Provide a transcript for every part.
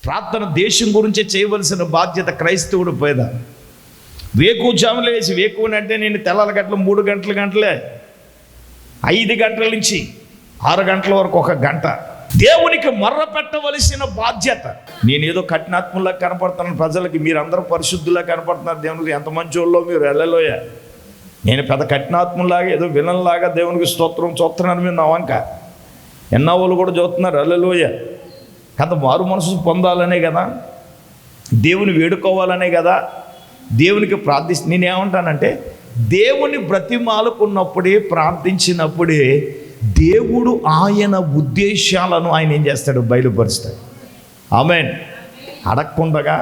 ప్రార్థన దేశం గురించే చేయవలసిన బాధ్యత క్రైస్తవుడు పేద. వేకువజాములు వేసి వేకువనంటే నేను తెల్లాల గంటలు 3 గంటలే 5 గంటల నుంచి 6 గంటల వరకు 1 గంట దేవునికి మొర్ర పెట్టవలసిన బాధ్యత. నేనేదో కఠినాత్ములా కనపడుతున్నాను ప్రజలకి, మీరందరూ పరిశుద్ధులా కనపడుతున్నారు దేవునికి. ఎంత మంచోళ్ళో మీరు వెళ్ళలోయ. నేను పెద్ద కఠినాత్ములాగా ఏదో విలన్లాగా దేవునికి స్తోత్రం మీరు నా వంక ఎన్నోళ్ళు కూడా చూస్తున్నారు వెళ్ళలోయ. కథ మారు మనసు పొందాలనే కదా, దేవుని వేడుకోవాలనే కదా, దేవునికి నేనేమంటానంటే దేవుని బ్రతిమాలుకున్నప్పుడే ప్రార్థించినప్పుడే దేవుడు ఆయన ఉద్దేశాలను ఆయన ఏం చేస్తాడు, బయలుపరుస్తాడు. ఆమేన్. అడగకుండగా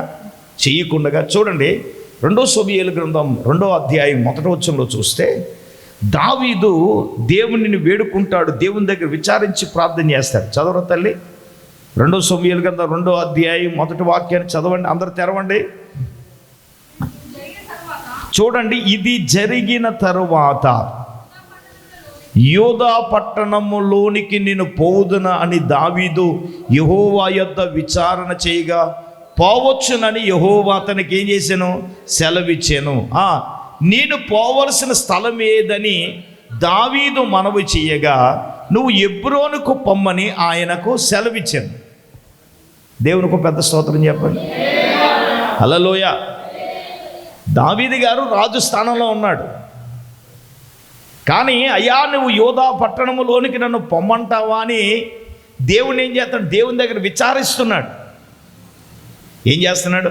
చెయ్యకుండగా. చూడండి 2 సమూయేలు గ్రంథం 2వ అధ్యాయం 1వ వచనంలో చూస్తే దావీదు దేవునిని వేడుకుంటాడు, దేవుని దగ్గర విచారించి ప్రార్థన చేస్తాడు. చదవరా తల్లి, 2 సమూయేలు గ్రంథం 2వ అధ్యాయం 1వ వాక్యాన్ని చదవండి, అందరు తెరవండి. చూడండి, ఇది జరిగిన తరువాత యోధా పట్టణములోనికి నేను పోవుదునా అని దావీదు యెహోవా యొద్ద విచారణ చేయగా పోవచ్చునని యెహోవా అతనికి ఏం చేశాను, సెలవిచ్చాను. నేను పోవలసిన స్థలం ఏదని దావీదు మనవి చేయగా నువ్వు హెబ్రోనుకు పొమ్మని ఆయనకు సెలవిచ్చాను. దేవునికి పెద్ద స్తోత్రం చెప్పండి. హల్లెలూయా. దావీదు గారు రాజు స్థానంలో ఉన్నాడు, కానీ అయ్యా నువ్వు యోధా పట్టణములోనికి నన్ను పొమ్మంటావా అని దేవుని ఏం చేస్తాడు, దేవుని దగ్గర విచారిస్తున్నాడు. ఏం చేస్తున్నాడు,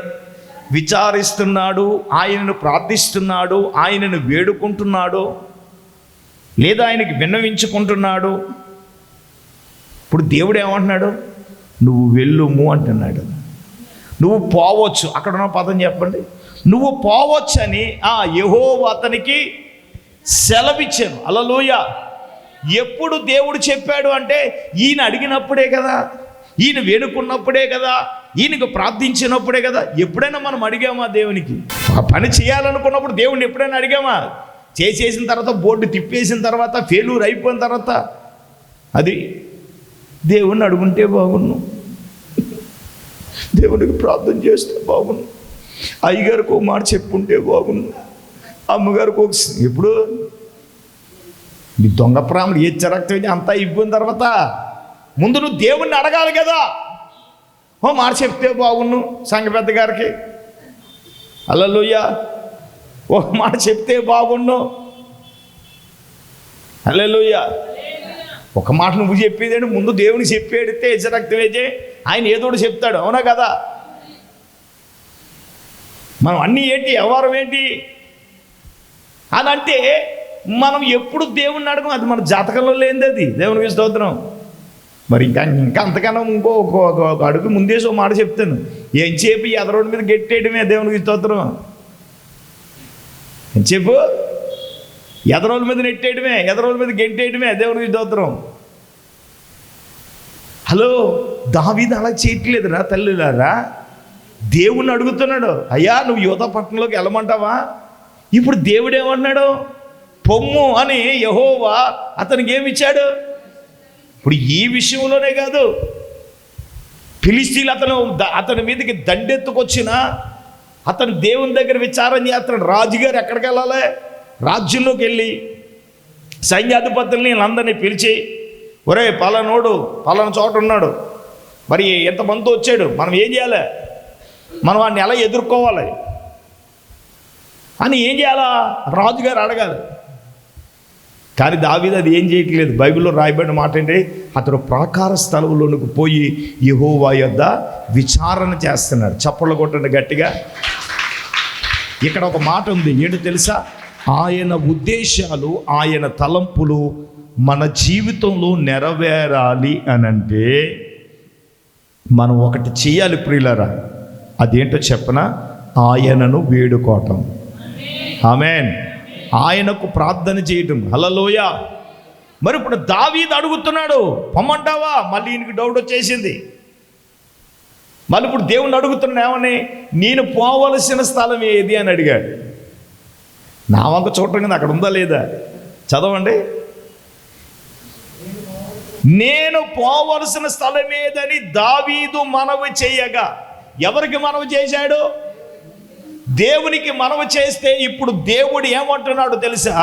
విచారిస్తున్నాడు, ఆయనను ప్రార్థిస్తున్నాడు, ఆయనను వేడుకుంటున్నాడు, లేదా ఆయనకి విన్నవించుకుంటున్నాడు. ఇప్పుడు దేవుడు ఏమంటున్నాడు, నువ్వు వెళ్ళుము అంటున్నాడు. నువ్వు పోవచ్చు, అక్కడ ఉన్న పదం చెప్పండి, నువ్వు పోవచ్చు అని యెహోవా అతనికి సెలవిచ్చాను. హల్లెలూయా. ఎప్పుడు దేవుడు చెప్పాడు అంటే ఈయన అడిగినప్పుడే కదా, ఈయన వేడుకున్నప్పుడే కదా, ఈయనకు ప్రార్థించినప్పుడే కదా. ఎప్పుడైనా మనం అడిగామా దేవునికి? ఒక పని చేయాలనుకున్నప్పుడు దేవుడిని ఎప్పుడైనా అడిగామా? చేసేసిన తర్వాత బోర్డు తిప్పేసిన తర్వాత ఫెయిల్యూర్ అయిపోయిన తర్వాత అది దేవుణ్ణి అడుగుంటే బాగున్ను, దేవునికి ప్రార్థన చేస్తే బాగున్ను, అయ్యగారికి ఒక మాట చెప్పుంటే బాగున్ను, అమ్మగారికి ఒక. ఇప్పుడు నీ దొంగ ప్రాములు ఏ చరక్తం అంతా అయిపోయిన తర్వాత ముందు నువ్వు దేవుణ్ణి అడగాలి కదా. ఓ మాట చెప్తే బాగున్ను సంఘ పెద్ద గారికి, హల్లెలూయా, ఒక మాట చెప్తే బాగున్ను, హల్లెలూయా. ఒక మాట నువ్వు చెప్పేదేంటి, ముందు దేవునికి చెప్పేడితే ఎచ్చరక్తం వేజే ఆయన ఏదోడు చెప్తాడు, అవునా కదా. మనం అన్నీ ఏంటి, వ్యవహారం ఏంటి అని అంటే మనం ఎప్పుడు దేవుణ్ణి అడగం, అది మన జాతకంలో లేనిది, అది దేవునికి స్తోత్రం. మరి ఇంకా అంతకన్నా ఇంకో అడుగు ముందేసో మాట చెప్తాను, ఏం చెప్పి ఎదరోడి మీద గెట్టేయడమే దేవునికి స్తోత్రం. ఏం చెప్పు, ఎదరోళ్ళ మీద నెట్టేయడమే, ఎదరోళ్ళ మీద గెట్టేయడమే దేవునికి స్తోత్రం. హలో, దావీదు అలా చేయట్లేదురా తల్లిలారా, దేవుణ్ణి అడుగుతున్నాడు, అయ్యా నువ్వు యోధా పట్టణంలోకి వెళ్ళమంటావా? ఇప్పుడు దేవుడు ఏమన్నాడు, పొమ్ము అని యెహోవా అతనికి ఏమిచ్చాడు. ఇప్పుడు ఈ విషయంలోనే కాదు, ఫిలిష్తీయులు అతని మీదకి దండెత్తుకొచ్చిన అతను దేవుని దగ్గర విచారణ చేస్తున్నాడు. రాజుగారు ఎక్కడికి వెళ్ళాలి, రాజ్యంలోకి వెళ్ళి సైన్యాధిపతుల్ని వీళ్ళందరినీ పిలిచి, ఒరే పలానోడు పలానా చోట ఉన్నాడు, మరి ఎంతమందితో వచ్చాడు, మనం ఏం చేయాలి, మనం వాడిని ఎలా ఎదుర్కోవాలి అని ఏం చేయాలా రాజుగారు అడగాలి. కానీ దావీదు అది ఏం చేయట్లేదు. బైబిల్లో రాయబడిన మాట ఏంటి, అతడు ప్రాకార స్థలంలోనికి పోయి యెహోవా యొద్ద విచారణ చేస్తున్నాడు. చప్పట్లు కొట్టండి గట్టిగా. ఇక్కడ ఒక మాట ఉంది, ఏంటో తెలుసా, ఆయన ఉద్దేశాలు ఆయన తలంపులు మన జీవితంలో నెరవేరాలి అని అంటే మనం ఒకటి చేయాలి ప్రియులారా. అదేంటో చెప్పనా, ఆయనను వేడుకోవటం. ఆమేన్. ఆయనకు ప్రార్థన చేయటం. హల్లెలూయా. మరి ఇప్పుడు దావీదు అడుగుతున్నాడు, పొమ్మంటావా? మళ్ళీ ఈయనకి డౌట్ వచ్చేసింది. మళ్ళీ ఇప్పుడు దేవుణ్ణి అడుగుతున్నా ఏమని, నేను పోవలసిన స్థలం ఏది అని అడిగాడు. నా వంక చూడటం కదా, అక్కడ ఉందా లేదా చదవండి. నేను పోవలసిన స్థలం ఏదని దావీదు మనవి చేయగా, ఎవరికి మనవి చేశాడు? దేవునికి మనవి చేస్తే ఇప్పుడు దేవుడు ఏమంటున్నాడు తెలుసా?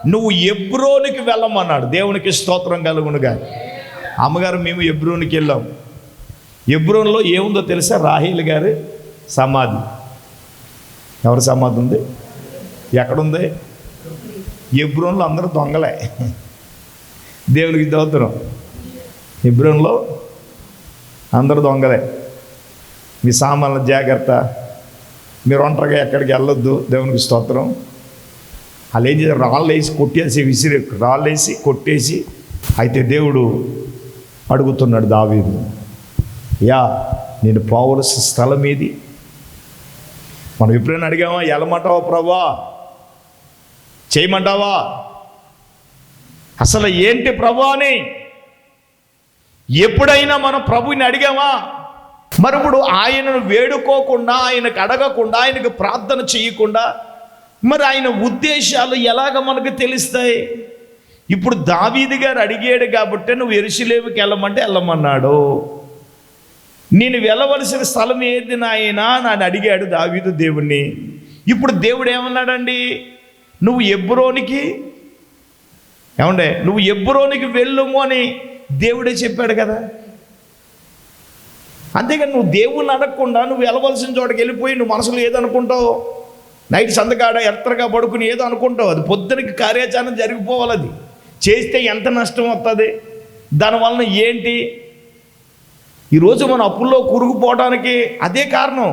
నువ్వు ఎబ్రోనికి వెళ్ళమన్నాడు. దేవునికి స్తోత్రం కలుగునుగా. అమ్మగారు మేము ఎబ్రోనికి వెళ్ళాం. ఎబ్రోన్లో ఏముందో తెలుసా? రాహేల్ గారి సమాధి. ఎవరి సమాధి ఉంది? ఎక్కడుంది? ఎబ్రోన్లో అందరూ దొంగలే. దేవునికి స్తోత్రం. ఎబ్రోన్లో అందరూ దొంగలే. మీ సామాన్ల జాగ్రత్త, మీరు ఒంటరిగా ఎక్కడికి వెళ్ళొద్దు. దేవునికి స్తోత్రం. వాళ్ళు ఏం చేశారు? రాళ్ళు వేసి కొట్టేసి, రాళ్ళు వేసి కొట్టేసి, అయితే దేవుడు అడుగుతున్నాడు దావీదు, యా నేను పోవలసిన స్థలం ఏది? మనం ఎప్పుడైనా అడిగామా? వెళ్ళమంటావా ప్రభా, చేయమంటావా, అసలు ఏంటి ప్రభా అని ఎప్పుడైనా మనం ప్రభుని అడిగామా? మరి ఇప్పుడు ఆయనను వేడుకోకుండా, ఆయనకు అడగకుండా, ఆయనకు ప్రార్థన చేయకుండా మరి ఆయన ఉద్దేశాలు ఎలాగ మనకు తెలుస్తాయి? ఇప్పుడు దావీదు గారు అడిగాడు కాబట్టి నువ్వు యెరూషలేముకి వెళ్ళమంటే వెళ్ళమన్నాడు. నేను వెళ్ళవలసిన స్థలం ఏది నాయనా అని అడిగాడు దావీదు దేవుణ్ణి. ఇప్పుడు దేవుడు ఏమన్నాడండి? నువ్వు ఎబ్రోనికి, ఏమండే, నువ్వు ఎబ్రోనికి వెళ్ళుము అని దేవుడే చెప్పాడు కదా. అంతేగాని నువ్వు దేవుణ్ణి అడగకుండా నువ్వు వెళ్ళవలసిన చోటకి వెళ్ళిపోయి నువ్వు మనసులో ఏదనుకుంటావు? నైట్ సంతకాడ ఎత్తరగా పడుకుని ఏదో అనుకుంటావు. అది పొద్దునకి కార్యాచరణ జరిగిపోవాలి. అది చేస్తే ఎంత నష్టం వస్తుంది? దానివలన ఏంటి? ఈరోజు మన అప్పుల్లో కూరుకుపోవడానికి అదే కారణం.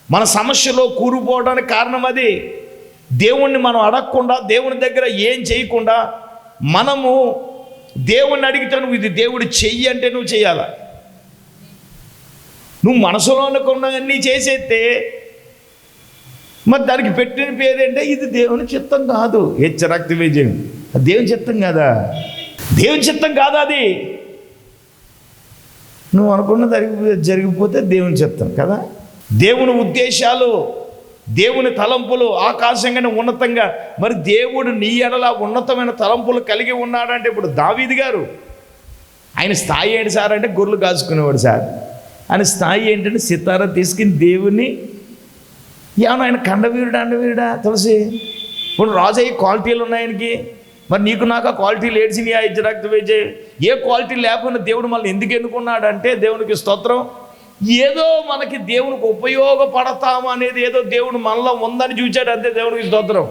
మన సమస్యలో కూరుకుపోవడానికి కారణం అది. దేవుణ్ణి మనం అడగకుండా, దేవుని దగ్గర ఏం చేయకుండా మనము దేవుణ్ణి అడిగితే నువ్వు ఇది దేవుడు చెయ్యి అంటే నువ్వు చేయాలా? నువ్వు మనసులో అనుకున్నవన్నీ చేసేస్తే మరి దానికి పెట్టిన పేరేంటే ఇది దేవుని చిత్తం కాదు. హెచ్చరక్తి విజయం దేవుని చిత్తం కాదా? దేవుని చిత్తం కాదా అది? నువ్వు అనుకున్న జరిగిపోతే దేవుని చిత్తం కదా. దేవుని ఉద్దేశాలు, దేవుని తలంపులు ఆకాశంగానే ఉన్నతంగా. మరి దేవుడు నీ ఎడల ఉన్నతమైన తలంపులు కలిగి ఉన్నాడంటే ఇప్పుడు దావీదు గారు ఆయన స్థాయి ఏంటి సార్ అంటే గొర్రెలు కాచుకునేవాడు సార్. ఆయన స్థాయి ఏంటంటే సితారా తీసుకుని దేవుని, ఏమన్నా ఆయన కండవీరుడా అండవీరుడా తులసి? ఇప్పుడు రాజయ్య క్వాలిటీలు ఉన్నాయి ఆయనకి. మరి నీకు నాకు ఆ క్వాలిటీలు ఏడ్చినాయా? ఇజ్జరక్త వేజే ఏ క్వాలిటీ లేకుండా దేవుడు మళ్ళీ ఎందుకు ఎన్నుకున్నాడంటే దేవునికి స్తోత్రం, ఏదో మనకి దేవునికి ఉపయోగపడతాము అనేది ఏదో దేవుడు మనలో ఉందని చూచాడు అంతే. దేవునికి స్తోత్రం.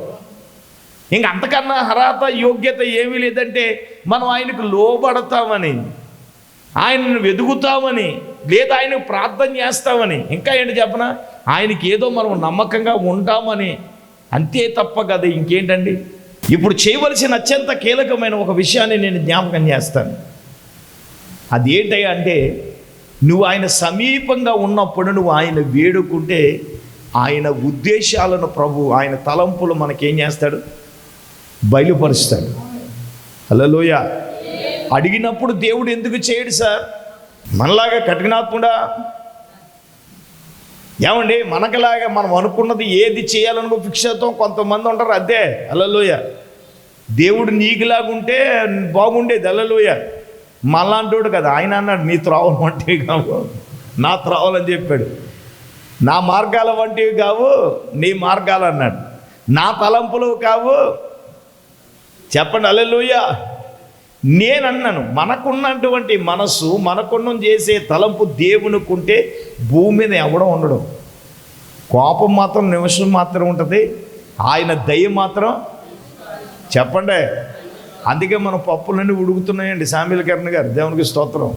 ఇంక అంతకన్నా అర్హత యోగ్యత ఏమీ లేదంటే మనం ఆయనకు లోబడతామని, ఆయనను వెతుకుతామని, లేదా ఆయనకు ప్రార్థన చేస్తామని, ఇంకా ఏంటి చెప్పనా, ఆయనకి ఏదో మనం నమ్మకంగా ఉంటామని, అంతే తప్ప కదా ఇంకేంటండి. ఇప్పుడు చేయవలసిన అత్యంత కీలకమైన ఒక విషయాన్ని నేను జ్ఞాపకం చేస్తాను. అది ఏంటయ్యా అంటే, నువ్వు ఆయన సమీపంగా ఉన్నప్పుడు నువ్వు ఆయన వేడుకుంటే ఆయన ఉద్దేశాలను ప్రభు, ఆయన తలంపులు మనకేం చేస్తాడు? బయలుపరుస్తాడు. హల్లెలూయా. అడిగినప్పుడు దేవుడు ఎందుకు చేయడు సార్? మనలాగా కఠినాత్ముడా? ఏమండి, మనకలాగా మనం అనుకున్నది ఏది చేయాలనుకో ఫిక్స్ అవుతాం. కొంతమంది ఉంటారు అదే. హల్లెలూయా. దేవుడు నీకులాగుంటే బాగుండేది. హల్లెలూయా. మళ్ళాంటోడు కదా. ఆయన అన్నాడు, నీ త్రోవలు వంటివి కావు నా త్రోవలని చెప్పాడు. నా మార్గాల వంటివి కావు నీ మార్గాలు అన్నాడు. నా తలంపులు కావు. చెప్పండి హల్లెలూయా. నేనన్నాను, మనకున్నటువంటి మనసు, మనకున్న చేసే తలంపు దేవునికుంటే భూమి మీద ఎవడం ఉండడం. కోపం మాత్రం నిమిషం మాత్రం ఉంటుంది, ఆయన దయ మాత్రం. చెప్పండి. అందుకే మన పప్పులన్నీ ఉడుకుతున్నాయండి. సామీల కిరణ్ గారు, దేవునికి స్తోత్రం.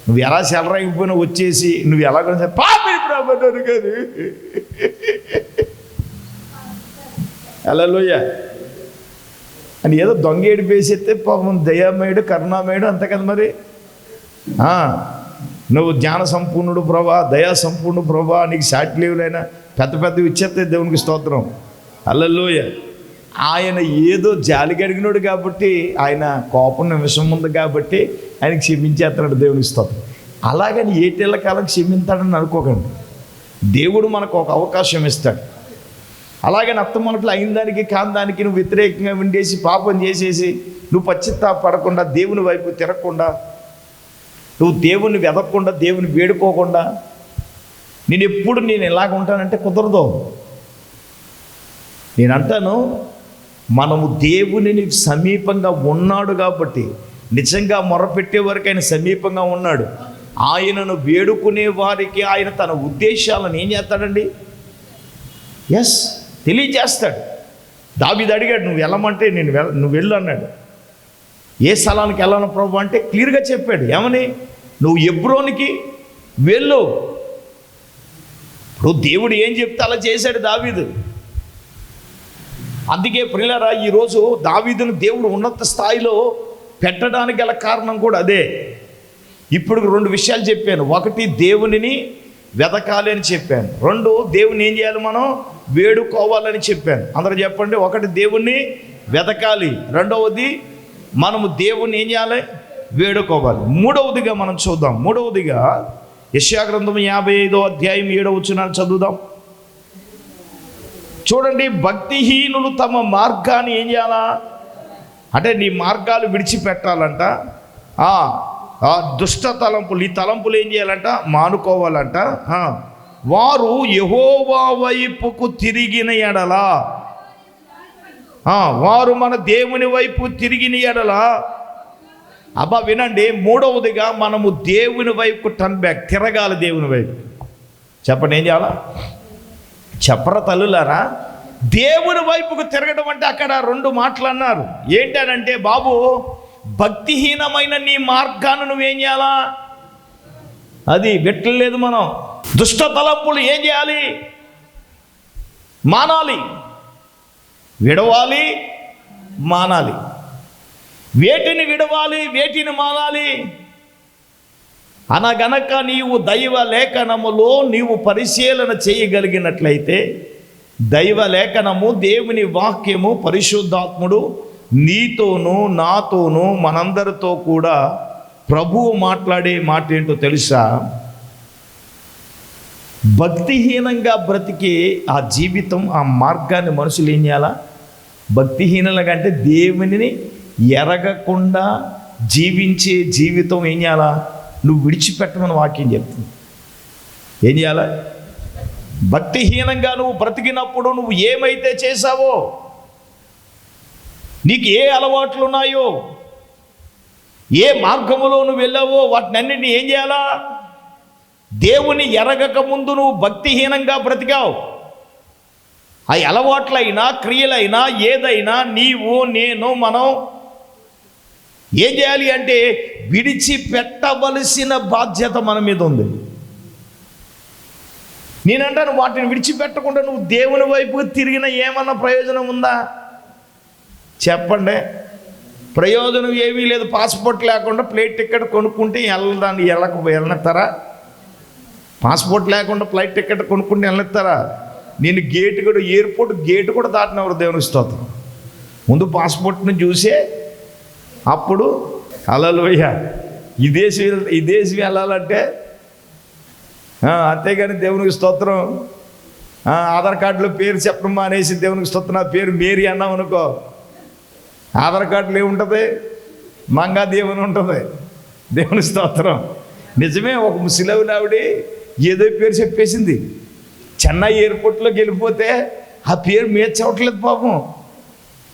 నువ్వు ఎలా సెలరైపోయినా వచ్చేసి నువ్వు ఎలా పాపి ప్రభాను గారు హల్లెలూయా అని ఏదో దొంగ ఏడిపేసేస్తే పాపం దయామయుడు కరుణామయుడు అంతే కదా. మరి నువ్వు జ్ఞాన సంపూర్ణుడు ప్రభా, దయా సంపూర్ణుడు ప్రభా, నీకు సాటి లేవులైనా పెద్ద పెద్దవి ఇచ్చేస్తే దేవునికి స్తోత్రం. హల్లెలూయా. ఆయన ఏదో జాలి గడిగినోడు కాబట్టి, ఆయన కోపం నిమిషం ఉంది కాబట్టి ఆయనకి క్షమించేస్తున్నాడు. దేవునికి స్తోత్రం. అలాగని ఏటేళ్ల కాలం క్షమించాడని అనుకోకండి. దేవుడు మనకు ఒక అవకాశం ఇస్తాడు. అలాగే నత్తమొదట్లో అయిన దానికి కాని దానికి నువ్వు వ్యతిరేకంగా విండేసి పాపం చేసేసి నువ్వు పశ్చాత్తాపడకుండా దేవుని వైపు తిరగకుండా నువ్వు దేవుని వెదకకుండా దేవుని వేడుకోకుండా నేను ఎలాగ ఉంటానంటే కుదరదు. నేను అంటాను, మనము దేవునిని సమీపంగా ఉన్నాడు కాబట్టి, నిజంగా మొరపెట్టే వరకు ఆయన సమీపంగా ఉన్నాడు. ఆయనను వేడుకునే వారికి ఆయన తన ఉద్దేశాలను ఏం చేస్తాడండి? తెలియజేస్తాడు. దావీదు అడిగాడు, నువ్వు వెళ్ళమంటే నువ్వు వెళ్ళు అన్నాడు. ఏ స్థలానికి వెళ్ళను ప్రభు అంటే క్లియర్గా చెప్పాడు. ఏమని? నువ్వు హెబ్రోనుకి వెళ్ళు. ఇప్పుడు దేవుడు ఏం చెప్తే అలా చేశాడు దావీదు. అందుకే ప్రియులారా, ఈరోజు దావీదును దేవుడు ఉన్నత స్థాయిలో పెట్టడానికి గల కారణం కూడా అదే. ఇప్పుడు 2 విషయాలు చెప్పాను. ఒకటి, దేవునిని వెదకాలి అని చెప్పాను. 2, దేవుని ఏం చేయాలి? మనం వేడుకోవాలని చెప్పాను. అందరూ చెప్పండి. ఒకటి, దేవుణ్ణి వెదకాలి. 2వది, మనము దేవుణ్ణి ఏం చేయాలి? వేడుకోవాలి. 3వదిగా మనం చూద్దాం. 3వదిగా యెషయా గ్రంథం 55వ అధ్యాయం 7వ వచనాన్ని చదువుదాం. చూడండి, భక్తిహీనులు తమ మార్గాన్ని ఏం చేయాలా అంటే, నీ మార్గాలు విడిచిపెట్టాలంట. ఆ దుష్ట తలంపులు, ఈ తలంపులు ఏం చేయాలంట? మానుకోవాలంట. వారు యెహోవా వైపుకు తిరిగిన ఎడల, వారు మన దేవుని వైపు తిరిగిన ఎడల, వినండి, 3వదిగా మనము దేవుని వైపు టర్న్ బ్యాక్, తిరగాలి దేవుని వైపు. చెప్పండి, ఏం చేయాలా? చెప్పర తల్లులారా, దేవుని వైపుకు తిరగడం అంటే అక్కడ 2 మాటలు అన్నారు. ఏంటనంటే, బాబు, భక్తిహీనమైన నీ మార్గాన్ని నువ్వేం చేయాలా? అది పెట్టలేదు. మనం దుష్ట తలంపులు ఏం చేయాలి? మానాలి, విడవాలి, మానాలి. వేటిని విడవాలి, వేటిని మానాలి అనగనక నీవు దైవ లేఖనములో నీవు పరిశీలన చేయగలిగినట్లయితే, దైవ లేఖనము, దేవుని వాక్యము, పరిశుద్ధాత్ముడు నీతోనూ నాతోనూ మనందరితో కూడా ప్రభువు మాట్లాడే మాట ఏంటో తెలుసా? భక్తిహీనంగా బ్రతికే ఆ జీవితం, ఆ మార్గాన్ని మనుషులు ఏం చేయాలా? భక్తిహీనులుగా అంటే దేవునిని ఎరగకుండా జీవించే జీవితం ఏం చేయాలా? నువ్వు విడిచిపెట్టమని వాక్యం చెప్తుంది. ఏం చేయాలా? భక్తిహీనంగా నువ్వు బ్రతికినప్పుడు నువ్వు ఏమైతే చేశావో, నీకు ఏ అలవాట్లు ఉన్నాయో, ఏ మార్గములో నువ్వు వెళ్ళావో, వాటినన్నిటిని ఏం చేయాలా? దేవుని ఎరగక ముందు నువ్వు భక్తిహీనంగా బ్రతికావు. ఆ అలవాట్లైనా, క్రియలైనా, ఏదైనా నీవు, నేను, మనం ఏం చేయాలి అంటే విడిచిపెట్టవలసిన బాధ్యత మన మీద ఉంది. నేనంటాను, వాటిని విడిచిపెట్టకుండా నువ్వు దేవుని వైపుకు తిరిగిన ఏమన్నా ప్రయోజనం ఉందా? చెప్పండి. ప్రయోజనం ఏమీ లేదు. పాస్పోర్ట్ లేకుండా ఫ్లైట్ టికెట్ కొనుక్కుంటే వెళ్ళనిస్తారా? పాస్పోర్ట్ లేకుండా ఫ్లైట్ టికెట్ కొనుక్కుంటే వెళ్ళనిస్తారా? నేను ఎయిర్పోర్ట్ గేటు కూడా దాటినవారు దేవుని స్తోత్రం. ముందు పాస్పోర్ట్ని చూసే అప్పుడు హల్లెలూయా ఈ దేశం వెళ్ళాలంటే, అంతేగాని దేవునికి స్తోత్రం ఆధార్ కార్డులో పేరు చెప్పడం మానేసి దేవునికి స్తోత్రం నా పేరు మేరీ అన్నాం అనుకో, ఆధార్ కార్డులో ఏముంటుంది? మంగాదేవని ఉంటుంది. దేవుని స్తోత్రం. నిజమే, ఒక ముసలివి ఆవిడ ఏదో పేరు చెప్పేసింది. చెన్నై ఎయిర్పోర్ట్లోకి వెళ్ళిపోతే ఆ పేరు మీద చెప్పట్లేదు పాపం.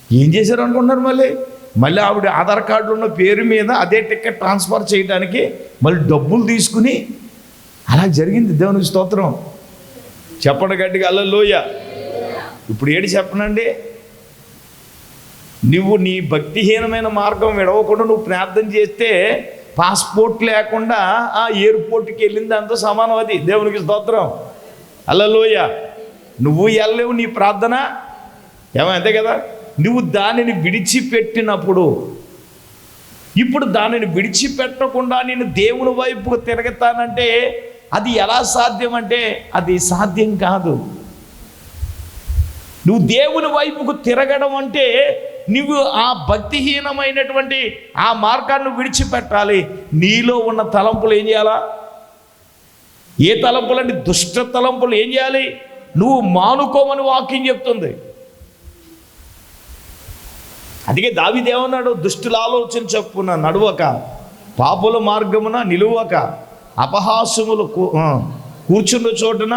ఏం చేశారు అనుకుంటున్నారు? మళ్ళీ ఆవిడ ఆధార్ కార్డులో ఉన్న పేరు మీద అదే టికెట్ ట్రాన్స్ఫర్ చేయడానికి మళ్ళీ డబ్బులు తీసుకుని అలా జరిగింది. దేవునికి స్తోత్రం. చెప్పండి గట్టిగా హల్లెలూయా. ఇప్పుడు ఏంటి చెప్పనండి, నువ్వు నీ భక్తిహీనమైన మార్గం విడవకుండా నువ్వు ప్రార్థన చేస్తే పాస్పోర్ట్ లేకుండా ఆ ఎయిర్పోర్ట్కి వెళ్ళింది దాంతో సమానం. అది దేవునికి స్తోత్రం. హల్లెలూయా. నువ్వు వెళ్ళలేవు నీ ప్రార్థన, అంతే కదా. నువ్వు దానిని విడిచిపెట్టినప్పుడు, ఇప్పుడు దానిని విడిచిపెట్టకుండా నేను దేవుని వైపుకు తిరగతానంటే అది ఎలా సాధ్యం అంటే అది సాధ్యం కాదు. నువ్వు దేవుని వైపుకు తిరగడం అంటే నువ్వు ఆ భక్తిహీనమైనటువంటి ఆ మార్గాన్ని విడిచిపెట్టాలి. నీలో ఉన్న తలంపులు ఏం చేయాలా? ఏ తలంపులు అంటే దుష్ట తలంపులు ఏం చేయాలి? నువ్వు మానుకోమని వాక్యం చెప్తుంది. అందుకే దావీదు ఏమన్నాడు? దుష్టుల ఆలోచన చొప్పున నడవక, పాపుల మార్గమున నిలువక, అపహాసములు కూర్చున్న చోటున,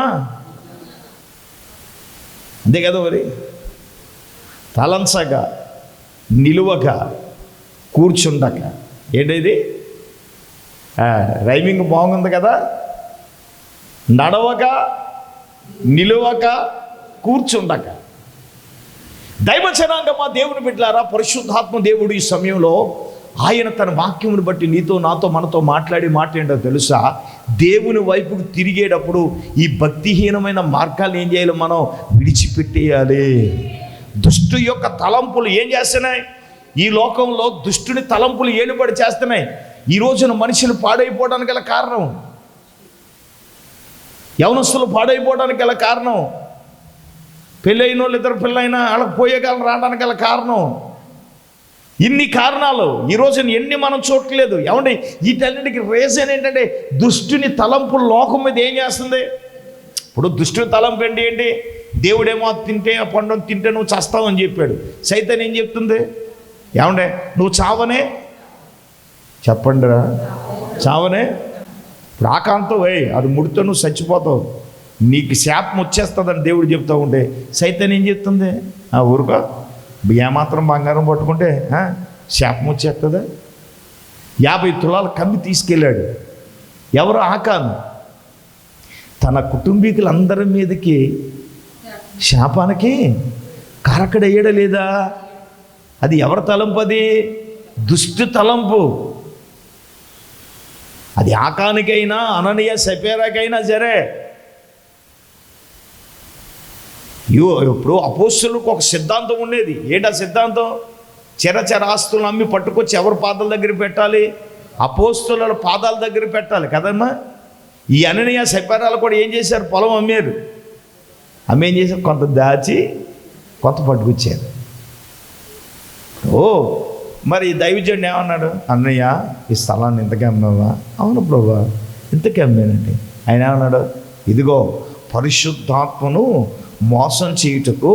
అంతే కదా మరి, తలంచక, నిలువక, కూర్చుండక. ఏంటిది? రైమింగ్ బాగుంది కదా. నడవక, నిలువక, కూర్చుండక. దైవ జనాంగమా, దేవుని బిడ్డలారా, పరిశుద్ధాత్మ దేవుడు ఈ సమయంలో ఆయన తన వాక్యమును బట్టి నీతో, నాతో, మనతో మాట్లాడేంటో తెలుసా? దేవుని వైపుకు తిరిగేటప్పుడు ఈ భక్తిహీనమైన మార్గాలు ఏం చేయాలి? మనం విడిచిపెట్టేయాలి. దుష్టు యొక్క తలంపులు ఏం చేస్తున్నాయి? ఈ లోకంలో దుష్టుని తలంపులు ఏలుబడి చేస్తున్నాయి. ఈ రోజున మనుషులు పాడైపోవడానికి గల కారణం, యవనస్తులు పాడైపోవడానికి గల కారణం, పెళ్ళైన వాళ్ళు ఇద్దరు పిల్లైనా వాళ్ళకి పోయేకాలం రావడానికి గల కారణం, ఇన్ని కారణాలు ఈ రోజున ఎన్ని మనం చూడట్లేదు. ఏమండి, వీటన్నిటికి రీజన్ ఏంటంటే దుష్టుని తలంపు లోకం మీద ఏం చేస్తుంది? ఇప్పుడు దుష్టుని తలంపు ఏంటి? దేవుడేమో తింటే ఆ పండు తింటే నువ్వు చస్తావు అని చెప్పాడు. సైతాన్ ఏం చెప్తుంది? ఏమండే, నువ్వు చావనే, చెప్పండి రా, చావనే. ఇప్పుడు ఆకాంతో అది ముడితో నువ్వు చచ్చిపోతావు, నీకు శాపం వచ్చేస్తుందని దేవుడు చెప్తూ ఉంటే సైతాన్ ఏం చెప్తుంది? ఊరుకో, ఏమాత్రం బంగారం పట్టుకుంటే శాపం వచ్చేస్తుందా? 50 తులాల కమ్మి తీసుకెళ్ళాడు. ఎవరు? ఆకాను. తన కుటుంబీకులందరి మీదకి శాపానికి కారకుడయ్యాడా లేదా? అది ఎవరి తలంపు? అది దుష్టు తలంపు. అది ఆకానికైనా, అననీయ, సపేరాకైనా సరే. ఇప్పుడు అపోస్తులకు ఒక సిద్ధాంతం ఉండేది. ఏంటా సిద్ధాంతం? చెరచెర ఆస్తులను అమ్మి పట్టుకొచ్చి ఎవరి పాదాల దగ్గర పెట్టాలి? అపోస్తుల పాదాల దగ్గర పెట్టాలి కదమ్మా. ఈ అననీయ, సపేరాలు కూడా ఏం చేశారు? పొలం అమ్మారు. ఏం చేశారు? కొంత దాచి కొంత పట్టుకొచ్చారు. మరి దైవజనుడు ఏమన్నాడు? అన్నయ్య, ఈ స్థలాన్ని ఇంతకే అమ్మావా? అవును ప్రభా, ఇంతకే అమ్మానండి. ఆయన ఏమన్నాడు? ఇదిగో, పరిశుద్ధాత్మను మోసం చేయుటకు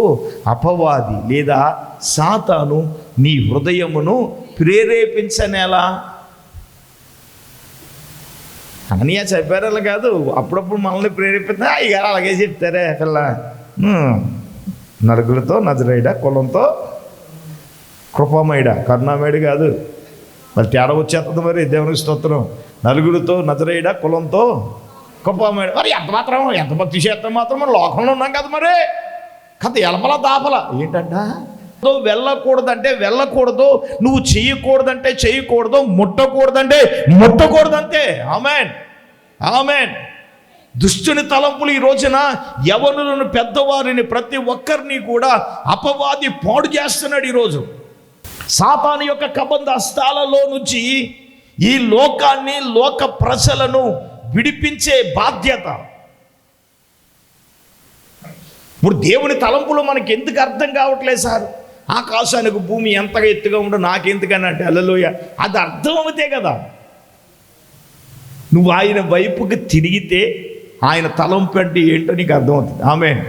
అపవాది లేదా సాతాను నీ హృదయమును ప్రేరేపించనేలా. అననీయ చెప్పారలా కాదు, అప్పుడప్పుడు మనల్ని ప్రేరేపిస్తా ఇక అలాగే చెప్తారే పిల్ల. నలుగురితో నజరేయుడా, కులంతో కృపామయుడా, కరుణామయుడు కాదు. మరి తేడా వచ్చేస్తుంది. మరి దేవునికి స్తోత్రం. నలుగురితో నజరేయుడా, కులంతో కృపామయుడు. మరి ఎంత భక్తి చేస్తాం మాత్రం మనం లోకంలో ఉన్నాం కదా. మరి కథ ఎలపల దాపల ఏంటంట? వెళ్ళకూడదంటే వెళ్ళకూడదు, నువ్వు చెయ్యకూడదంటే చెయ్యకూడదు, ముట్టకూడదంటే ముట్టకూడదంతే. ఆమేన్, ఆమేన్. దుష్టుని తలంపులు ఈ రోజున యవనులను, పెద్దవారిని, ప్రతి ఒక్కరిని కూడా అపవాది పాడు చేస్తున్నాడు. ఈరోజు సాతాను యొక్క కబంధ హస్తాలలో నుంచి ఈ లోకాన్ని, లోక ప్రజలను విడిపించే బాధ్యత. ఇప్పుడు దేవుని తలంపులు మనకి ఎందుకు అర్థం కావట్లేదు సార్? ఆకాశానికి భూమి ఎంతగా ఎత్తుగా ఉండో నాకెందుకని అంటే హల్లెలూయా, అది అర్థం అవుతే కదా. నువ్వు ఆయన వైపుకి తిరిగితే ఆయన తలంపు అంటే ఏంటో నీకు అర్థమవుతుంది. ఆమేన్.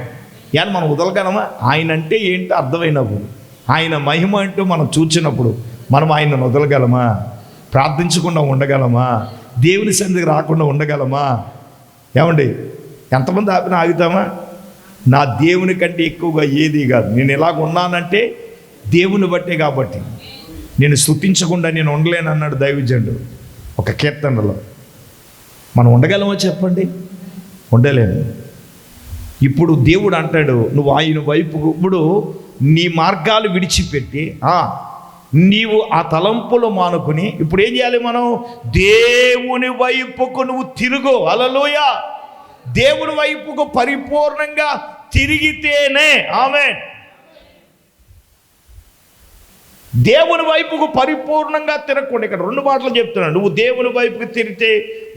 కానీ మనం వదలగలమా? ఆయన అంటే ఏంటో అర్థమైనప్పుడు, ఆయన మహిమ అంటూ మనం చూచినప్పుడు మనం ఆయనను వదలగలమా? ప్రార్థించకుండా ఉండగలమా? దేవుని సన్నిధికి రాకుండా ఉండగలమా? ఏమండి, ఎంతమంది ఆపినా ఆగుతామా? నా దేవుని కంటే ఎక్కువగా ఏది కాదు. నేను ఇలాగ ఉన్నానంటే దేవుని బట్టే. కాబట్టి నేను స్తుతించకుండా నేను ఉండలేను అన్నాడు దైవజనుడు ఒక కీర్తనలో. మనం ఉండగలమో చెప్పండి? ఉండలేము. ఇప్పుడు దేవుడు అంటాడు, నువ్వు ఆయన వైపు ఇప్పుడు నీ మార్గాలు విడిచిపెట్టి నీవు ఆ తలంపులు మానుకుని ఇప్పుడు ఏం చేయాలి? మనం దేవుని వైపుకు నువ్వు తిరుగు. హల్లెలూయా. దేవుని వైపుకు పరిపూర్ణంగా తిరిగితేనే. ఆమేన్. దేవుని వైపుకు పరిపూర్ణంగా తిరగకుండా, ఇక్కడ 2 మాటలు చెప్తున్నాను. నువ్వు దేవుని వైపుకు తిరిగితే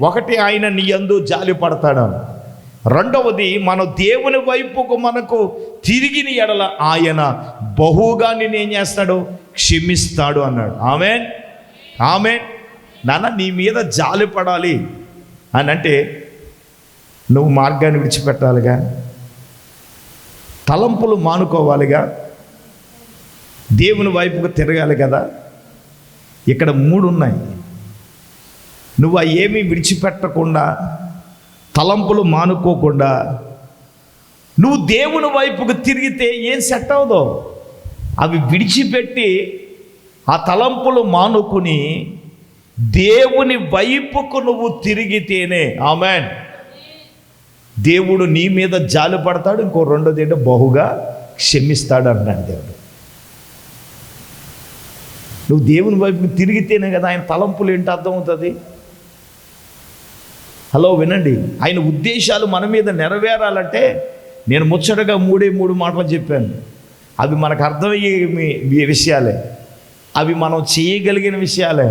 ఒకటి, ఆయన నీ యందు జాలి పడతాడు. రెండవది, మన దేవుని వైపుకు మనకు తిరిగిన ఎడల ఆయన బహుగా నేనేం చేస్తాడు? క్షమిస్తాడు అన్నాడు. ఆమేన్, ఆమేన్. నాన్న, నీ మీద జాలి పడాలి అని అంటే నువ్వు మార్గాన్ని విడిచిపెట్టాలిగా. తలంపులు మానుకోవాలిగా, దేవుని వైపుకు తిరగాలి కదా. ఇక్కడ 3 ఉన్నాయి. నువ్వు ఆ ఏమీ విడిచిపెట్టకుండా, తలంపులు మానుకోకుండా నువ్వు దేవుని వైపుకు తిరిగితే ఏం సెట్ అవ్వదో. అవి విడిచిపెట్టి ఆ తలంపులు మానుకుని దేవుని వైపుకు నువ్వు తిరిగితేనే, ఆమేన్, దేవుడు నీ మీద జాలి పడతాడు. ఇంకో రెండోది ఏంటో బహుగా క్షమిస్తాడు అన్నాడు దేవుడు. నువ్వు దేవుని వైపుకు తిరిగితేనే కదా ఆయన తలంపులు ఏంటో అర్థమవుతుంది. హలో, వినండి. ఆయన ఉద్దేశాలు మన మీద నెరవేరాలంటే నేను ముచ్చటగా 3 మాటలు చెప్పాను. అవి మనకు అర్థమయ్యే విషయాలే, అవి మనం చేయగలిగిన విషయాలే.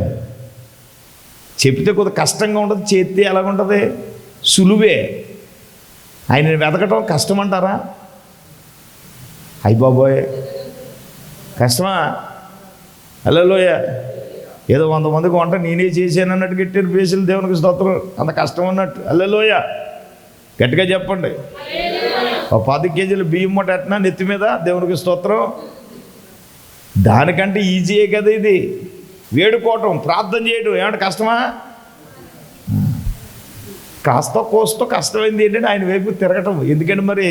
చెప్తే కొద్దిగా కష్టంగా ఉంటుంది, చేస్తే ఎలాగుంటుంది, సులువే. ఆయన వెతకటం కష్టం అంటారా? అయ్య బాబోయ్, కష్టమా? హల్లెలూయా. ఏదో 100 మందికి వంట నేనే చేశాను అన్నట్టు గట్టిన పేసులు దేవునికి స్తోత్రం. అంత కష్టం అన్నట్టు. హల్లెలూయా, గట్టిగా చెప్పండి. 10 కేజీలు బియ్యం మూట ఎట్టినా నెత్తి మీద దేవునికి స్తోత్రం. దానికంటే ఈజీయే కదా ఇది. వేడుకోవటం, ప్రార్థన చేయడం ఏమంటే కష్టమా? కాస్త కోస్తో కష్టమైంది ఏంటంటే ఆయన వైపు తిరగటం. ఎందుకంటే మరి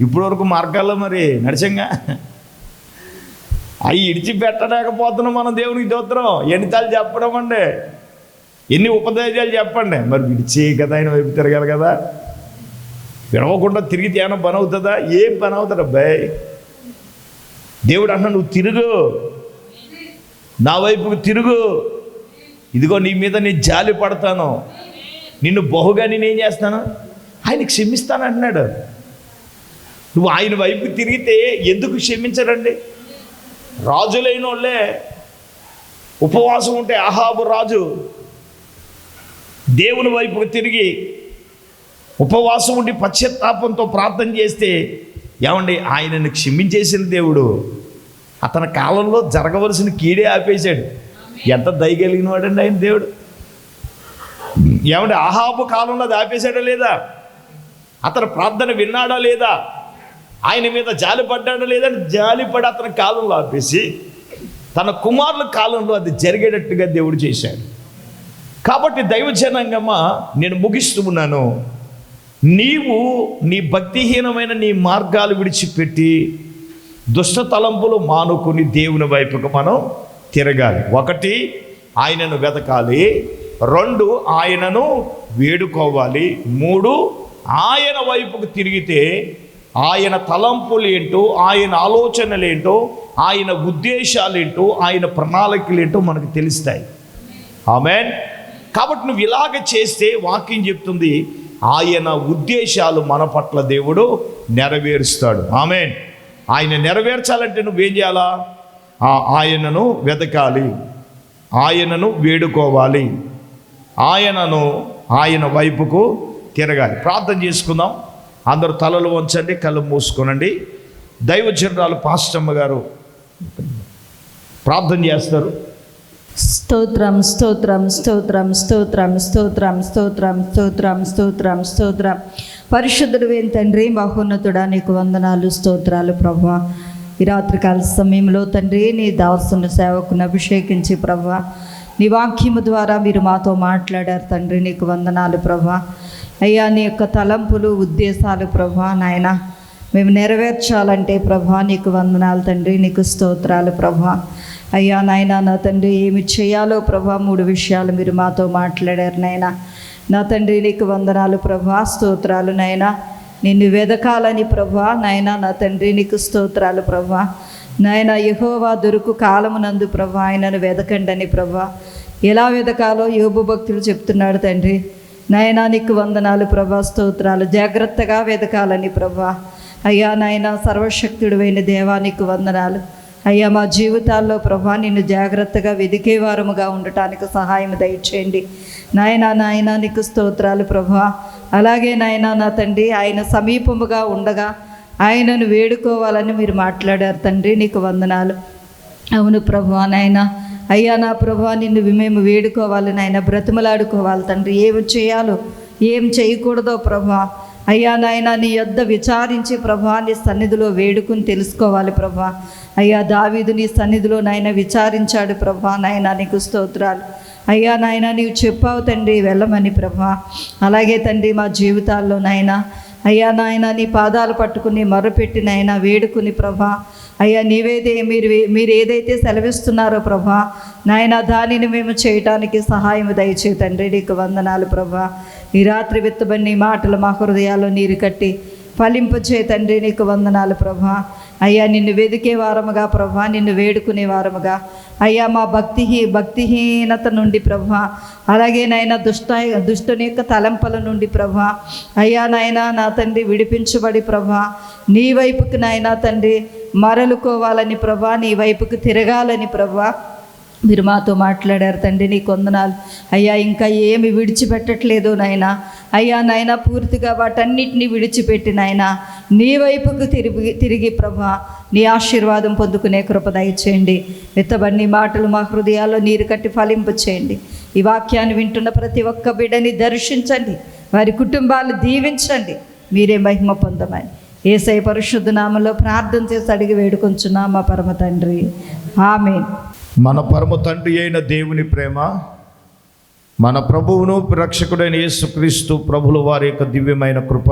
ఇప్పటివరకు మార్గాల్లో మరి నడిచంగా అవి ఇడిచిపెట్టలేకపోతున్నాం మనం దేవునికి స్తోత్రం. ఎన్నిసార్లు చెప్పడం అండి, ఎన్ని ఉపదేశాలు చెప్పండి. మరి విడిచే కదా ఆయన వైపు తిరగాలి కదా. విడవకుండా తిరిగితే ఏమైనా పని అవుతుందా? ఏం పని అవుతుంది అబ్బాయి? దేవుడు అన్న నువ్వు తిరుగు, నా వైపుకు తిరుగు, ఇదిగో నీ మీద నేను జాలి పడతాను, నిన్ను బహుగా నేనేం చేస్తాను, ఆయన క్షమిస్తాను అంటున్నాడు. నువ్వు ఆయన వైపుకు తిరిగితే ఎందుకు క్షమించరండి? రాజులైన వాళ్ళే ఉపవాసం ఉంటే, అహాబు రాజు దేవుని వైపుకు తిరిగి ఉపవాసం ఉండి పశ్చాత్తాపంతో ప్రార్థన చేస్తే ఏమండి ఆయనను క్షమించేసిన దేవుడు అతని కాలంలో జరగవలసిన కీడే ఆపేశాడు. ఎంత దయగలిగిన వాడండి ఆయన దేవుడు. ఏమంటే అహాబు కాలంలో అది ఆపేశాడా లేదా? అతను ప్రార్థన విన్నాడా లేదా? ఆయన మీద జాలి పడ్డాడా లేదా? జాలిపడి అతని కాలంలో ఆపేసి తన కుమారుల కాలంలో అది జరిగేటట్టుగా దేవుడు చేశాడు. కాబట్టి దైవజనాంగమా, నేను ముగిస్తూ ఉన్నాను. నీవు నీ భక్తిహీనమైన నీ మార్గాలు విడిచిపెట్టి దుష్ట తలంపులు మానుకుని దేవుని వైపుకు మనం తిరగాలి. 1 ఆయనను వెతకాలి, 2 ఆయనను వేడుకోవాలి, 3 ఆయన వైపుకు తిరిగితే ఆయన తలంపులు ఏంటో, ఆయన ఆలోచనలు ఏంటో, ఆయన ఉద్దేశాలు ఏంటో, ఆయన ప్రణాళికలు ఏంటో మనకు తెలుస్తాయి. ఆమేన్. కాబట్టి నువ్వు ఇలాగ చేస్తే వాక్యం చెప్తుంది ఆయన ఉద్దేశాలు మన పట్ల దేవుడు నెరవేరుస్తాడు. ఆమేన్. ఆయన నెరవేర్చాలంటే నువ్వేం చేయాలా? ఆయనను వెతకాలి, ఆయనను వేడుకోవాలి, ఆయన వైపుకు తిరగాలి. ప్రార్థన చేసుకుందాం. అందరూ తలలు వంచండి, కళ్ళు మూసుకోనండి. దైవజనురాలు పాస్టమ్మ గారు ప్రార్థన చేస్తారు. స్తోత్రం స్తోత్రం స్తోత్రం స్తోత్రం స్తోత్రం స్తోత్రం స్తోత్రం స్తోత్రం స్తోత్రం. పరిశుద్ధుడు అయిన తండ్రి, మహోన్నతుడా, నీకు వందనాలు, స్తోత్రాలు ప్రభువా. ఈ రాత్రికాల సమయంలో తండ్రి నీ దాసుని సేవకుని అభిషేకించి ప్రభువా, నీ వాక్యము ద్వారా మీరు మాతో మాట్లాడారు తండ్రి. నీకు వందనాలు ప్రభువా. అయ్యా, నీ యొక్క తలంపులు, ఉద్దేశాలు ప్రభువా నాయన మేము నెరవేర్చాలంటే ప్రభువా నీకు వందనాలు తండ్రి. నీకు స్తోత్రాలు ప్రభువా. అయ్యా నాయన, నా తండ్రి ఏమి చేయాలో ప్రభువా 3 విషయాలు మీరు మాతో మాట్లాడారు నాయన. నా తండ్రి నీకు వందనాలు ప్రభువా, స్తోత్రాలు నాయన. నిన్ను వెదకాలని ప్రభువా నాయన, నా తండ్రి నీకు స్తోత్రాలు ప్రభువా నాయన. యెహోవా దొరుకు కాలమునందు ప్రభువా ఆయనను వెదకండి అని ప్రభువా ఎలా వెదకాలో యోబు భక్తులు చెప్తున్నాడు తండ్రి. నాయన నీకు వందనాలు ప్రభువా, స్తోత్రాలు. జాగ్రత్తగా వెదకాలని ప్రభువా. అయ్యా నాయన, సర్వశక్తుడైన దేవా నీకు వందనాలు. అయ్యా, మా జీవితాల్లో ప్రభువా నిన్ను జాగ్రత్తగా వెదికేవారముగా ఉండటానికి సహాయం దయచేయండి నాయన. నీకు స్తోత్రాలు ప్రభువా. అలాగే నాయన, నా తండ్రి ఆయన సమీపముగా ఉండగా ఆయనను వేడుకోవాలని మీరు మాట్లాడారు తండ్రి. నీకు వందనాలు. అవును ప్రభువా నాయన. అయ్యా నా ప్రభువా, నిన్ను మేము వేడుకోవాలి నాయన, బ్రతిమలాడుకోవాలి తండ్రి. ఏమి చేయాలో ఏం చేయకూడదో ప్రభువా అయ్యా నాయన నీ యొద్ద విచారించి ప్రభా నీ సన్నిధిలో వేడుకుని తెలుసుకోవాలి ప్రభా. అయ్యా దావీదు నీ సన్నిధిలో నాయన విచారించాడు ప్రభా. నాయన నీకు స్తోత్రాలు. అయ్యా నాయన నీవు చెప్పావు తండ్రి వెళ్ళమని ప్రభా. అలాగే తండ్రి మా జీవితాల్లో నాయన అయ్యా నాయన నీ పాదాలు పట్టుకుని మొర్రపెట్టి నాయన వేడుకుని ప్రభా. అయ్యా మీరు ఏదైతే సెలవిస్తున్నారో ప్రభా నాయన దానిని మేము చేయటానికి సహాయం దయచే తండ్రి. నీకు వందనాలు ప్రభా. ఈ రాత్రి విత్తబడిన ఈ మాటలు మా హృదయాల్లో నీరు కట్టి ఫలింపచే తండ్రి. నీకు వందనాలు ప్రభా. అయ్యా నిన్ను వెదికే వారముగా ప్రభా, నిన్ను వేడుకునే వారముగా అయ్యా మా భక్తిహీనత నుండి ప్రభా, అలాగే నాయన దుష్టుని యొక్క తలంపల నుండి ప్రభా అయ్యా నాయన నా తండ్రి విడిపించబడి ప్రభా నీ వైపుకి నాయన తండ్రి మరలుకోవాలని ప్రభా, నీ వైపుకి తిరగాలని ప్రభా మీరు మాతో మాట్లాడారు తండ్రి. నీకు వందనాలు అయ్యా. ఇంకా ఏమి విడిచిపెట్టట్లేదు నాయన. అయ్యా నాయన పూర్తిగా వాటన్నిటిని విడిచిపెట్టి నాయన నీ వైపుకు తిరిగి ప్రభా నీ ఆశీర్వాదం పొందుకునే కృప దయచేయండి. విత్తబడిన మాటలు మా హృదయాల్లో నీరు కట్టి ఫలింప చేయండి. ఈ వాక్యాన్ని వింటున్న ప్రతి ఒక్క బిడ్డని దర్శించండి, వారి కుటుంబాలు దీవించండి. మీరే మహిమ పొందమని యేసయ్య పరిశుద్ధ నామములో ప్రార్థన చేసి అడిగి వేడుకొంచున్నాం మా పరమ తండ్రి. ఆమేన్. మన పరమ తండ్రి అయిన దేవుని ప్రేమ, మన ప్రభువును రక్షకుడైన యేసుక్రీస్తు ప్రభుల వారి యొక్క దివ్యమైన కృప,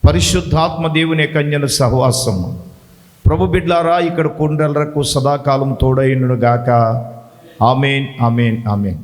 పరిశుద్ధాత్మ దేవుని యొక్క అన్యోన్య సహవాసం ప్రభు బిడ్లారా ఇక్కడ కుండలకు సదాకాలం తోడైండును గాక. ఆమేన్, ఆమేన్, ఆమేన్.